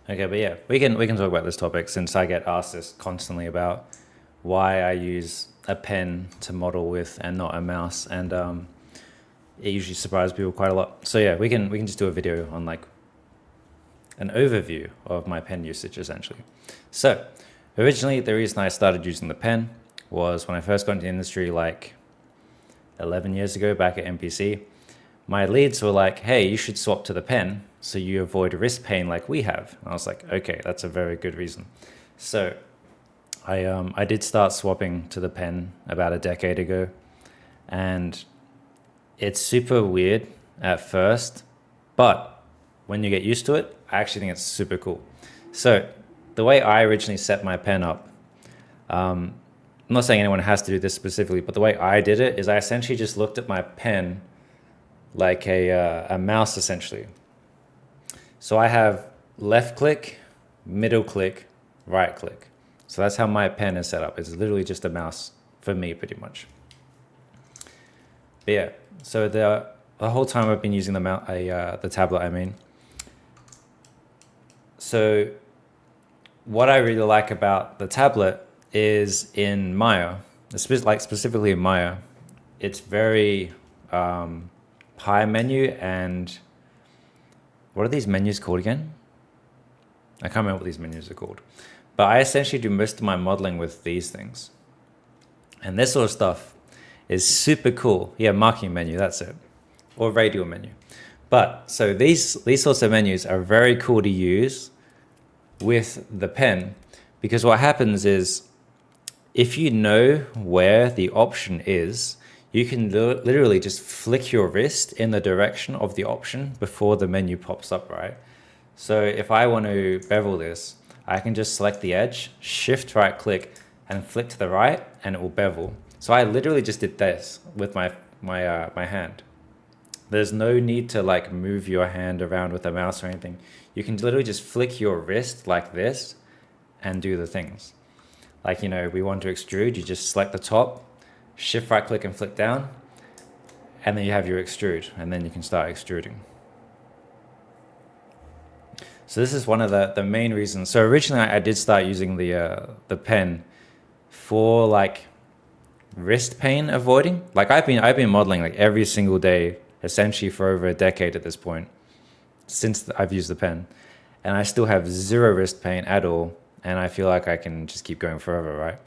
Okay, but yeah, we can talk about this topic since I get asked this constantly about why I use a pen to model with and not a mouse, and it usually surprises people quite a lot. So yeah, we can just do a video on like an overview of my pen usage essentially. So originally, the reason I started using the pen was when I first got into the industry like 11 years ago back at MPC. My leads were like, hey, you should swap to the pen so you avoid wrist pain like we have. And I was like, okay, that's a very good reason. So I did start swapping to the pen about a decade ago, and it's super weird at first, but when you get used to it, I actually think it's super cool. So the way I originally set my pen up, I'm not saying anyone has to do this specifically, but the way I did it is I essentially just looked at my pen like a mouse essentially. So I have left click, middle click, right click. So that's how my pen is set up. It's literally just a mouse for me pretty much. But yeah, so the whole time I've been using the tablet, I mean. So what I really like about the tablet is in Maya, specifically in Maya, it's very high menu, and what are these menus called again? I can't remember what these menus are called. But I essentially do most of my modeling with these things. And this sort of stuff is super cool. Yeah, marking menu, that's it. Or radial menu. But so these sorts of menus are very cool to use with the pen, because what happens is if you know where the option is, you can literally just flick your wrist in the direction of the option before the menu pops up, right? So if I want to bevel this, I can just select the edge, shift right click, and flick to the right, and it will bevel. So I literally just did this with my hand. There's no need to like move your hand around with a mouse or anything. You can literally just flick your wrist like this and do the things. Like, you know, we want to extrude, you just select the top, shift right click and flick down, and then you have your extrude, and then you can start extruding. So this is one of the main reasons. So originally I did start using the pen for like wrist pain avoiding. Like I've been modeling like every single day essentially for over a decade at this point since I've used the pen, and I still have zero wrist pain at all, and I feel like I can just keep going forever, right?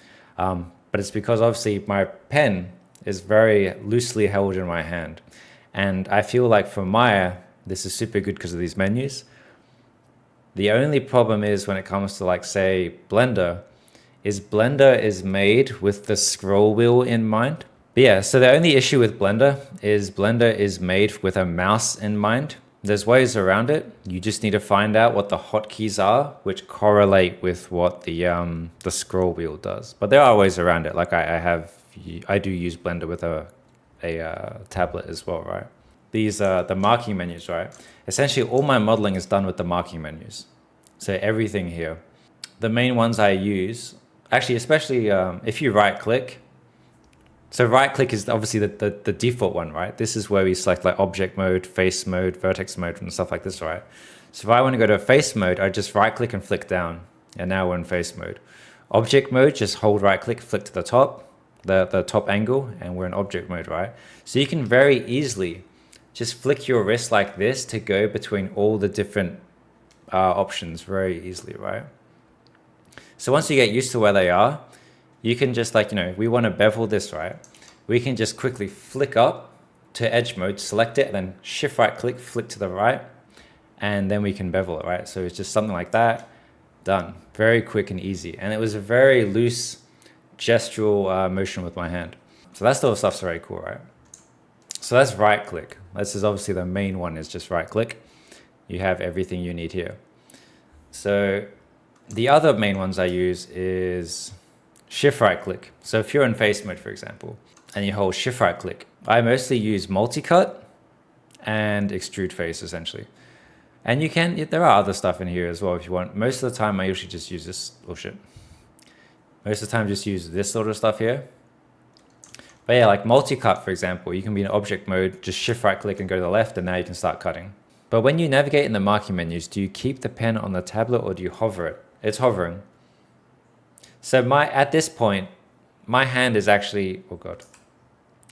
But it's because obviously my pen is very loosely held in my hand, and I feel like for Maya this is super good because of these menus. The only problem is when it comes to like say Blender is made with the scroll wheel in mind. But yeah, so the only issue with Blender is made with a mouse in mind. There's ways around it. You just need to find out what the hotkeys are, which correlate with what the scroll wheel does. But there are ways around it. Like I do use Blender with a tablet as well, right? These are the marking menus, right? Essentially, all my modeling is done with the marking menus. So everything here. The main ones I use, actually, especially if you right click. So right click is obviously the default one, right? This is where we select like object mode, face mode, vertex mode, and stuff like this, right? So if I want to go to face mode, I just right click and flick down, and now we're in face mode. Object mode, just hold right click, flick to the top, the top angle, and we're in object mode, right? So you can very easily just flick your wrist like this to go between all the different options very easily, right? So once you get used to where they are, you can just like, you know, we want to bevel this, right? We can just quickly flick up to edge mode, select it, and then shift right click, flick to the right, and then we can bevel it, right? So it's just something like that, done. Very quick and easy. And it was a very loose gestural motion with my hand. So that sort of stuff's very cool, right? So that's right click. This is obviously the main one, is just right click. You have everything you need here. So the other main ones I use is shift right click. So if you're in face mode, for example, and you hold shift right click, I mostly use multi-cut and extrude face essentially. And you can, there are other stuff in here as well if you want. Most of the time I usually just use this, oh shit. Most of the time just use this sort of stuff here. But yeah, like multi-cut, for example, you can be in object mode, just shift right click and go to the left, and now you can start cutting. But when you navigate in the marking menus, do you keep the pen on the tablet or do you hover it? It's hovering. So at this point, my hand is actually, oh God,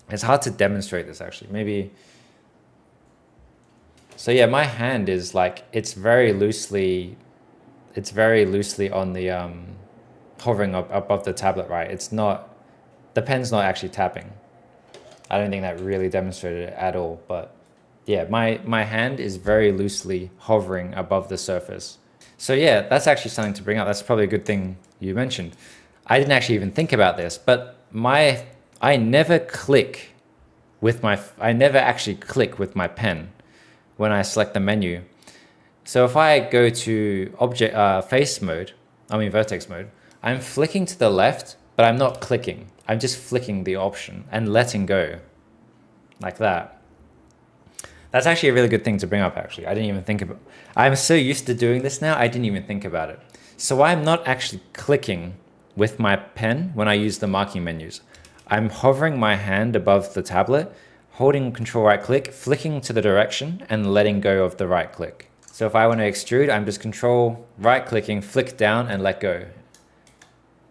it's hard to demonstrate this actually. Maybe, so yeah, my hand is like, it's very loosely on the, hovering up above the tablet, right? It's not, the pen's not actually tapping. I don't think that really demonstrated it at all, but yeah, my hand is very loosely hovering above the surface. So yeah, that's actually something to bring up. That's probably a good thing you mentioned. I didn't actually even think about this, but I never actually click with my pen when I select the menu. So if I go to vertex mode, I'm flicking to the left, but I'm not clicking. I'm just flicking the option and letting go like that. That's actually a really good thing to bring up, actually. I didn't even think about it. I'm so used to doing this now, I didn't even think about it. So I'm not actually clicking with my pen when I use the marking menus. I'm hovering my hand above the tablet, holding Control right click, flicking to the direction, and letting go of the right click. So if I want to extrude, I'm just Control right clicking, flick down, and let go.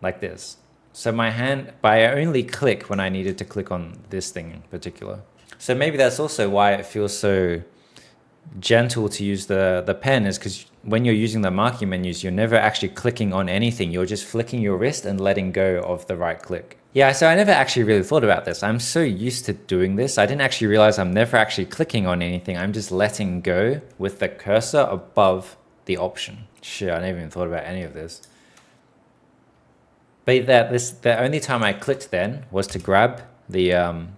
Like this. So my hand, but I only click when I needed to click on this thing in particular. So maybe that's also why it feels so gentle to use the pen, is because when you're using the marking menus, you're never actually clicking on anything. You're just flicking your wrist and letting go of the right click. Yeah, so I never actually really thought about this. I'm so used to doing this. I didn't actually realize I'm never actually clicking on anything. I'm just letting go with the cursor above the option. Shit, I never even thought about any of this. But the only time I clicked then was to grab the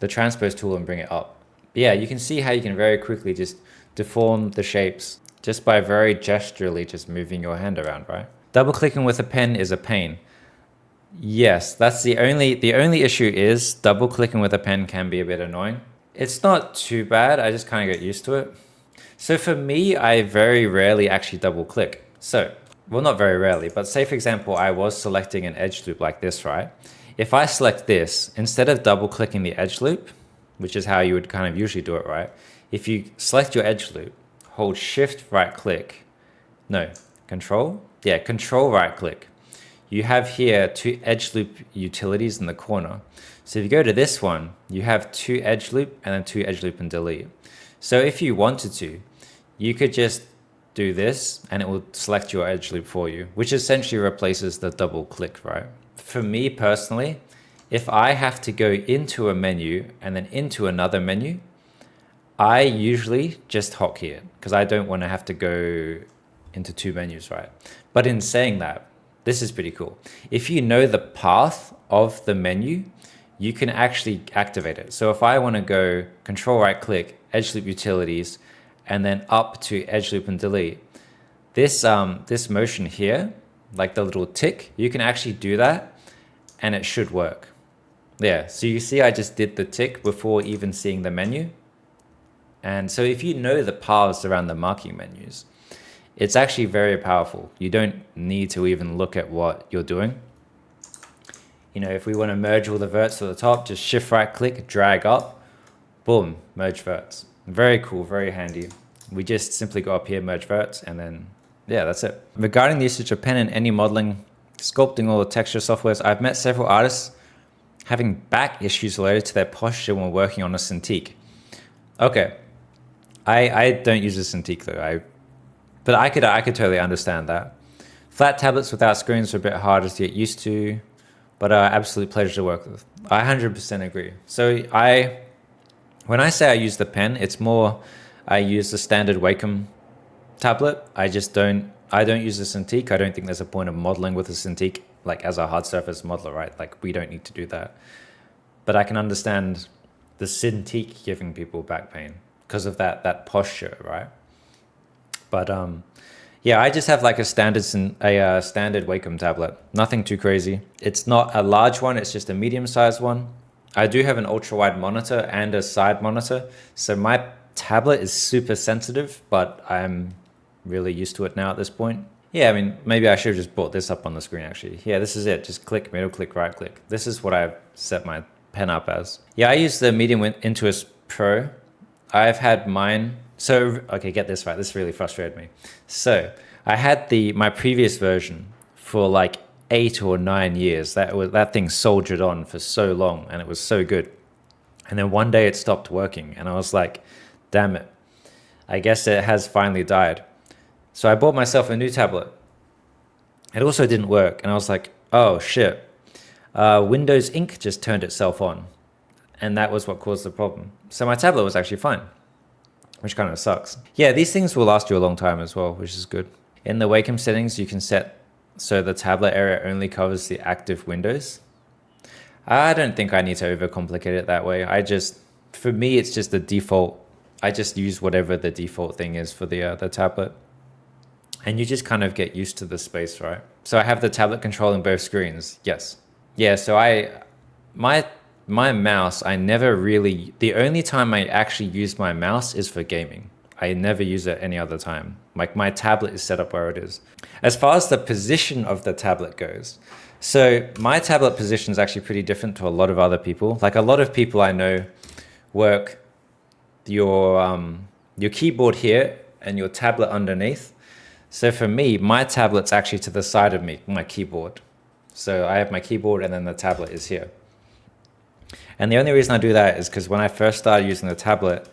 transpose tool and bring it up. But yeah, you can see how you can very quickly just deform the shapes just by very gesturally just moving your hand around, right? Double clicking with a pen is a pain. Yes, that's the only issue is double clicking with a pen can be a bit annoying. It's not too bad, I just kind of get used to it. So for me, I very rarely actually double click. So, well, not very rarely, but say for example, I was selecting an edge loop like this, right? If I select this, instead of double clicking the edge loop, which is how you would kind of usually do it, right? If you select your edge loop, hold shift right click, control right click. You have here two edge loop utilities in the corner. So if you go to this one, you have two edge loop and then two edge loop and delete. So if you wanted to, you could just do this and it will select your edge loop for you, which essentially replaces the double click, right? For me personally, if I have to go into a menu and then into another menu, I usually just hotkey it because I don't want to have to go into two menus, right? But in saying that, this is pretty cool. If you know the path of the menu, you can actually activate it. So if I want to go Control right click, edge loop utilities, and then up to edge loop and delete, this motion here, like the little tick, you can actually do that and it should work. Yeah, so you see I just did the tick before even seeing the menu. And so if you know the paths around the marking menus, it's actually very powerful. You don't need to even look at what you're doing. You know, if we want to merge all the verts to the top, just shift right click, drag up, boom, merge verts. Very cool, very handy. We just simply go up here, merge verts, and then, yeah, that's it. Regarding the usage of pen in any modeling, sculpting, or texture softwares, I've met several artists having back issues related to their posture when working on a Cintiq. Okay, I don't use a Cintiq though, but I could totally understand that. Flat tablets without screens are a bit harder to get used to, but absolute pleasure to work with. I 100% agree. So when I say I use the pen, it's more I use the standard Wacom tablet. I don't use a Cintiq. I don't think there's a point of modeling with a Cintiq, like as a hard surface modeler, right? Like we don't need to do that. But I can understand the Cintiq giving people back pain because of that posture, right? But yeah, I just have like a standard Wacom tablet. Nothing too crazy. It's not a large one. It's just a medium-sized one. I do have an ultra-wide monitor and a side monitor. So my tablet is super sensitive, but I'm really used to it now at this point. Yeah, I mean, maybe I should have just brought this up on the screen actually. Yeah, this is it. Just click, middle click, right click. This is what I've set my pen up as. Yeah, I use the Medium Intuos Pro. I've had mine So, okay, get this right. This really frustrated me. So I had my previous version for like 8 or 9 years. That thing soldiered on for so long, and it was so good. And then one day it stopped working, and I was like, damn it. I guess it has finally died. So I bought myself a new tablet. It also didn't work, and I was like, oh shit. Windows Ink just turned itself on, and that was what caused the problem. So my tablet was actually fine, which kind of sucks. Yeah, these things will last you a long time as well, which is good. In the Wacom settings, you can set so the tablet area only covers the active windows. I don't think I need to overcomplicate it that way. For me, it's just the default. I just use whatever the default thing is for the tablet. And you just kind of get used to the space, right? So I have the tablet controlling both screens. Yes. Yeah, so my mouse, the only time I actually use my mouse is for gaming. I never use it any other time. Like my tablet is set up where it is. As far as the position of the tablet goes, so my tablet position is actually pretty different to a lot of other people. Like a lot of people I know work your keyboard here and your tablet underneath. So for me, my tablet's actually to the side of me, my keyboard. So I have my keyboard and then the tablet is here. And the only reason I do that is because when I first started using the tablet,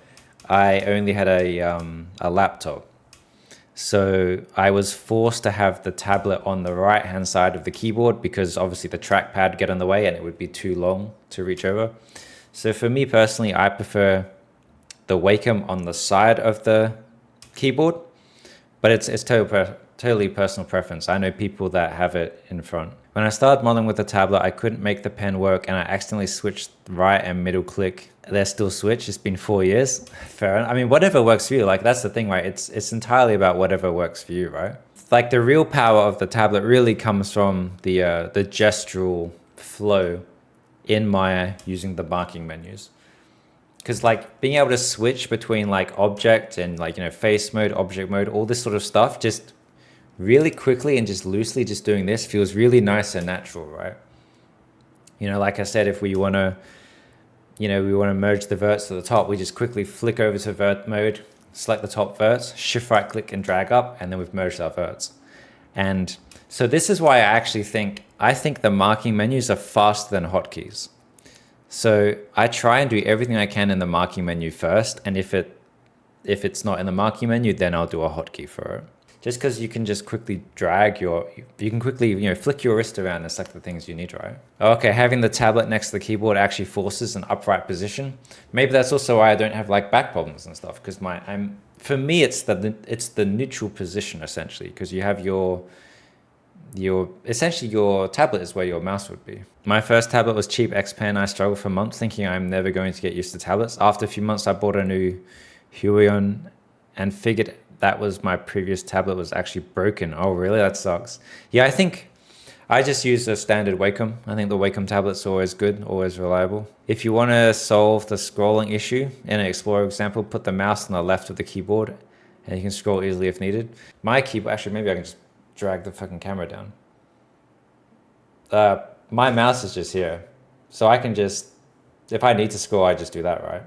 I only had a laptop. So I was forced to have the tablet on the right-hand side of the keyboard because obviously the trackpad get in the way and it would be too long to reach over. So for me personally, I prefer the Wacom on the side of the keyboard, but it's totally personal preference. I know people that have it in front. When I started modeling with the tablet, I couldn't make the pen work and I accidentally switched right and middle click. They're still switched. It's been 4 years. Fair enough. I mean, whatever works for you. Like that's the thing, right? It's entirely about whatever works for you, right? Like the real power of the tablet really comes from the gestural flow in Maya using the marking menus. Because like being able to switch between like object and like, face mode, object mode, all this sort of stuff, just really quickly and just loosely just doing this feels really nice and natural, right? Like I said, if we want to, merge the verts to the top, we just quickly flick over to vert mode, select the top verts, shift right click and drag up, and then we've merged our verts. And so this is why I think the marking menus are faster than hotkeys. So I try and do everything I can in the marking menu first, and if it's not in the marking menu, then I'll do a hotkey for it. Just because you can just quickly flick your wrist around and select the things you need, right? Okay, having the tablet next to the keyboard actually forces an upright position. Maybe that's also why I don't have like back problems and stuff, because for me it's the neutral position essentially, because you have essentially your tablet is where your mouse would be. My first tablet was cheap X Pen. I struggled for months thinking I'm never going to get used to tablets. After a few months, I bought a new Huion and figured that was my previous tablet was actually broken. Oh, really? That sucks. Yeah, I think I just use a standard Wacom. I think the Wacom tablet's always good, always reliable. If you want to solve the scrolling issue in an Explorer example, put the mouse on the left of the keyboard and you can scroll easily if needed. My keyboard, actually, maybe I can just drag the fucking camera down. My mouse is just here. So I can just, if I need to scroll, I just do that, right?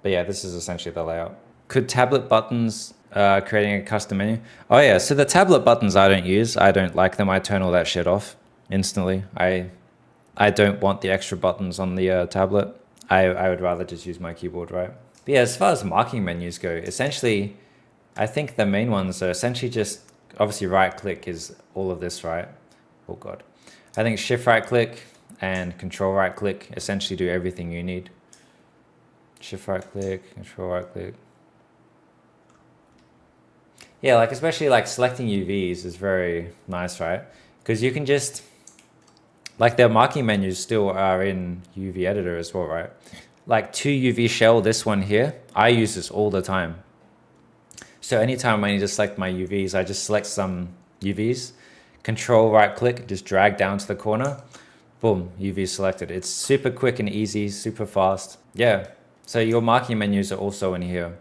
But yeah, this is essentially the layout. Could tablet buttons, creating a custom menu? Oh yeah, so the tablet buttons I don't use. I don't like them. I turn all that shit off instantly. I don't want the extra buttons on the tablet. I would rather just use my keyboard, right? But yeah, as far as marking menus go, essentially, I think the main ones are essentially just, obviously right click is all of this, right? Oh God. I think shift right click and control right click essentially do everything you need. Shift right click, control right click. Yeah, like especially like selecting UVs is very nice, right? Because you can just, like their marking menus still are in UV editor as well, right? Like 2UV shell, this one here, I use this all the time. So anytime I need to select my UVs, I just select some UVs, control right click, just drag down to the corner, boom, UV selected. It's super quick and easy, super fast. Yeah, so your marking menus are also in here.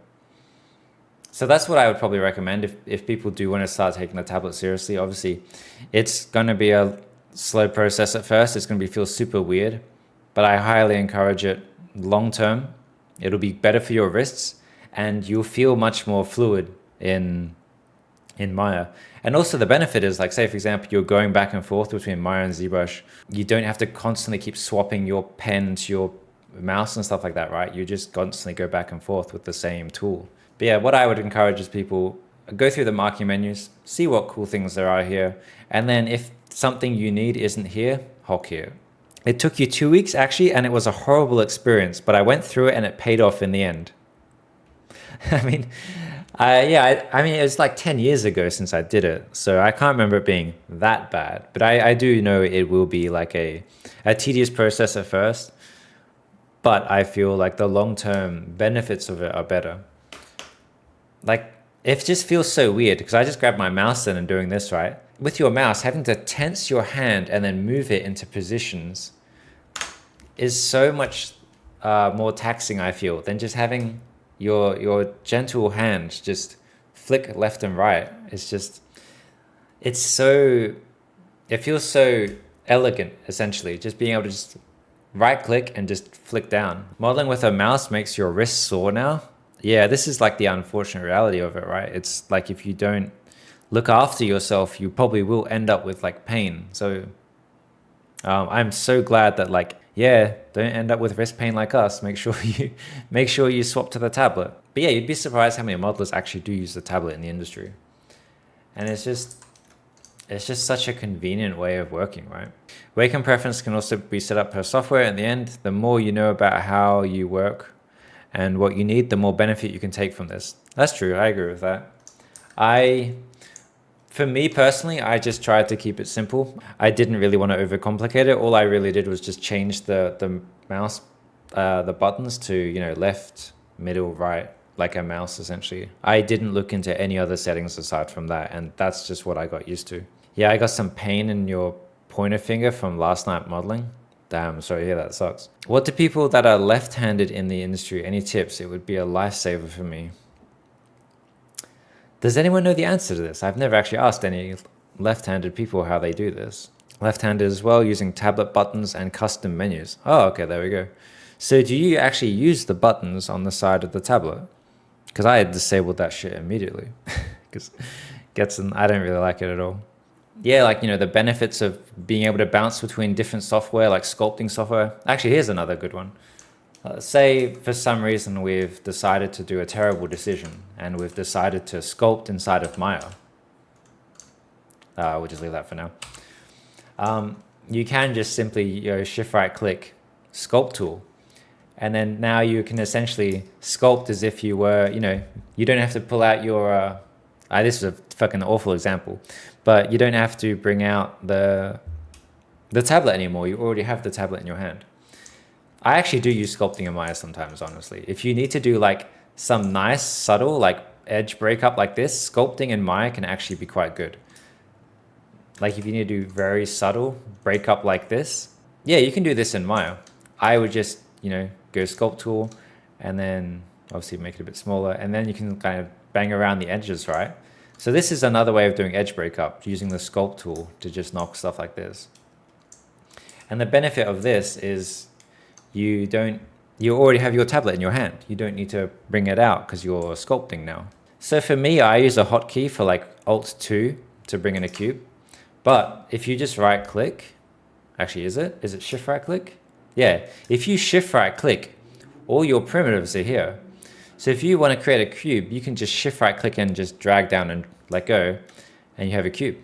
So that's what I would probably recommend if people do want to start taking the tablet seriously. Obviously, it's going to be a slow process at first. It's going to feel super weird, but I highly encourage it long term. It'll be better for your wrists. and you'll feel much more fluid in Maya. And also the benefit is, like, say for example, you're going back and forth between Maya and ZBrush. You don't have to constantly keep swapping your pen to your mouse and stuff like that, right? You just constantly go back and forth with the same tool. But yeah, what I would encourage is people go through the marquee menus, see what cool things there are here, and then if something you need isn't here, hock here. It took you 2 weeks actually, and it was a horrible experience, but I went through it and it paid off in the end. I mean, I mean, it was like 10 years ago since I did it, so I can't remember it being that bad. But I do know it will be like a tedious process at first, but I feel like the long-term benefits of it are better. Like, it just feels so weird because I just grabbed my mouse then and doing this, right? With your mouse, having to tense your hand and then move it into positions is so much more taxing, I feel, than just having your gentle hand just flick left and right. It's just, it feels so elegant, essentially, just being able to just right click and just flick down. Modeling with a mouse makes your wrists sore now. Yeah, this is like the unfortunate reality of it, right? It's like if you don't look after yourself, you probably will end up with like pain. So I'm so glad that, like, yeah, don't end up with wrist pain like us. Make sure you swap to the tablet. But yeah, you'd be surprised how many modelers actually do use the tablet in the industry. And it's just such a convenient way of working, right? Wacom preference can also be set up per software. In the end, the more you know about how you work and what you need, the more benefit you can take from this. That's true, I agree with that. For me personally, I just tried to keep it simple. I didn't really want to overcomplicate it. All I really did was just change the mouse, the buttons to, you know, left, middle, right, like a mouse essentially. I didn't look into any other settings aside from that, and that's just what I got used to. Yeah, I got some pain in your pointer finger from last night modeling. Damn, sorry to hear that, sucks. What do people that are left-handed in the industry, any tips? It would be a lifesaver for me. Does anyone know the answer to this? I've never actually asked any left-handed people how they do this. Left-handed as well, using tablet buttons and custom menus. Oh, okay, there we go. So do you actually use the buttons on the side of the tablet? Because I had disabled that shit immediately. Because I don't really like it at all. Yeah, like, you know, the benefits of being able to bounce between different software, like sculpting software. Actually, here's another good one. Say for some reason we've decided to do a terrible decision and we've decided to sculpt inside of Maya. We'll just leave that for now. You can just simply, you know, shift right click sculpt tool, and then now you can essentially sculpt as if you were, you know, you don't have to pull out your this is a fucking awful example, but you don't have to bring out the tablet anymore. You already have the tablet in your hand. I actually do use sculpting in Maya sometimes, honestly. If you need to do like some nice, subtle, like edge breakup like this, sculpting in Maya can actually be quite good. Like if you need to do very subtle breakup like this, yeah, you can do this in Maya. I would just, you know, go sculpt tool and then obviously make it a bit smaller, and then you can kind of bang around the edges, right? So this is another way of doing edge breakup, using the sculpt tool to just knock stuff like this. And the benefit of this is you already have your tablet in your hand. You don't need to bring it out because you're sculpting now. So for me, I use a hotkey for like Alt 2 to bring in a cube. But if you just right click, actually, is it shift right click? Yeah, if you shift right click, all your primitives are here. So if you want to create a cube, you can just shift right click and just drag down and let go, and you have a cube.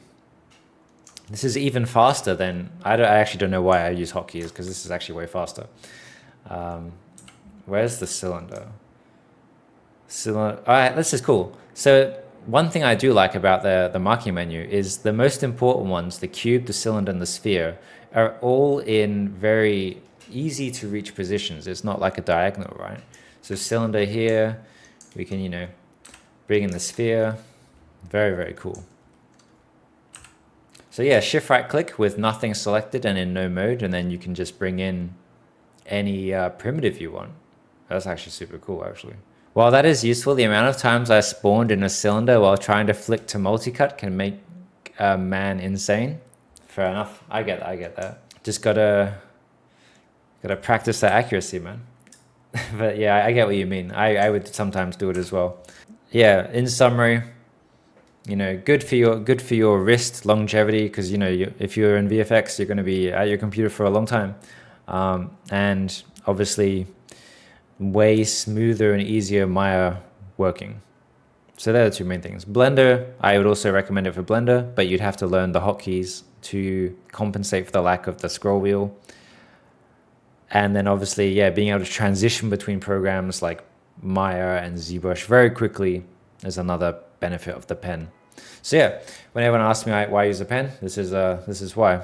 This is even faster than, I actually don't know why I use hotkeys, because this is actually way faster. Where's the cylinder? All right, this is cool. So one thing I do like about the marquee menu is the most important ones, the cube, the cylinder, and the sphere, are all in very easy to reach positions. It's not like a diagonal, right? So cylinder here, we can, you know, bring in the sphere. Very, very cool. So yeah, shift right click with nothing selected and in no mode, and then you can just bring in any primitive you want. That's actually super cool, actually. While that is useful, the amount of times I spawned in a cylinder while trying to flick to multicut can make a man insane. Fair enough. I get that. Just gotta practice that accuracy, man. But yeah, I get what you mean. I would sometimes do it as well. Yeah, in summary, good for your wrist longevity because if you're in VFX, you're going to be at your computer for a long time, and obviously way smoother and easier Maya working. So they're the two main things. Blender, I would also recommend it for Blender, but you'd have to learn the hotkeys to compensate for the lack of the scroll wheel. And then obviously, yeah, being able to transition between programs like Maya and ZBrush very quickly is another benefit of the pen. So yeah, when everyone asks me why I use a pen, this is why.